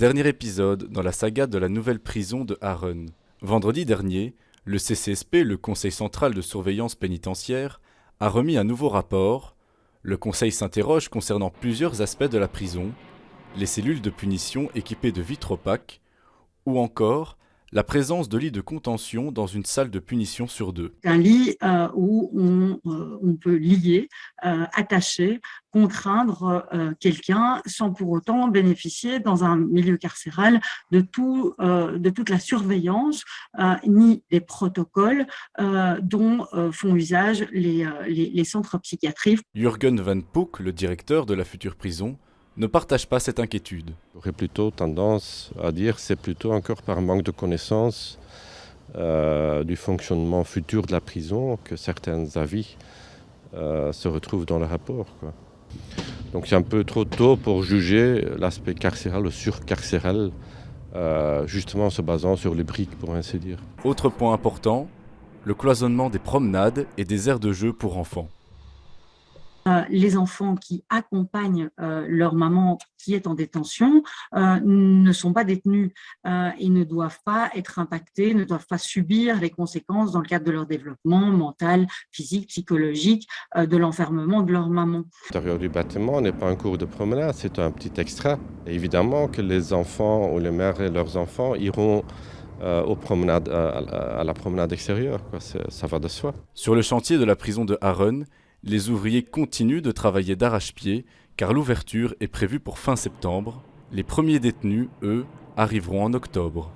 Dernier épisode dans la saga de la nouvelle prison de Harren. Vendredi dernier, le CCSP, le Conseil central de surveillance pénitentiaire, a remis un nouveau rapport. Le Conseil s'interroge concernant plusieurs aspects de la prison, les cellules de punition équipées de vitres opaques, ou encore la présence de lits de contention dans une salle de punition sur deux. Un lit où on peut lier, attacher, contraindre quelqu'un sans pour autant bénéficier dans un milieu carcéral de toute la surveillance ni des protocoles dont font usage les centres psychiatriques. Jürgen Van Poek, le directeur de la future prison, ne partage pas cette inquiétude. J'aurais plutôt tendance à dire que c'est plutôt encore par manque de connaissance du fonctionnement futur de la prison que certains avis se retrouvent dans le rapport, quoi. Donc c'est un peu trop tôt pour juger l'aspect carcéral ou surcarcéral, justement en se basant sur les briques, pour ainsi dire. Autre point important, le cloisonnement des promenades et des aires de jeu pour enfants. Les enfants qui accompagnent leur maman qui est en détention ne sont pas détenus et ne doivent pas être impactés, ne doivent pas subir les conséquences dans le cadre de leur développement mental, physique, psychologique, de l'enfermement de leur maman. L'intérieur du bâtiment n'est pas un cours de promenade, c'est un petit extra. Et évidemment que les enfants ou les mères et leurs enfants iront aux promenades, à la promenade extérieure, quoi. Ça va de soi. Sur le chantier de la prison de Harren, les ouvriers continuent de travailler d'arrache-pied car l'ouverture est prévue pour fin septembre. Les premiers détenus, eux, arriveront en octobre.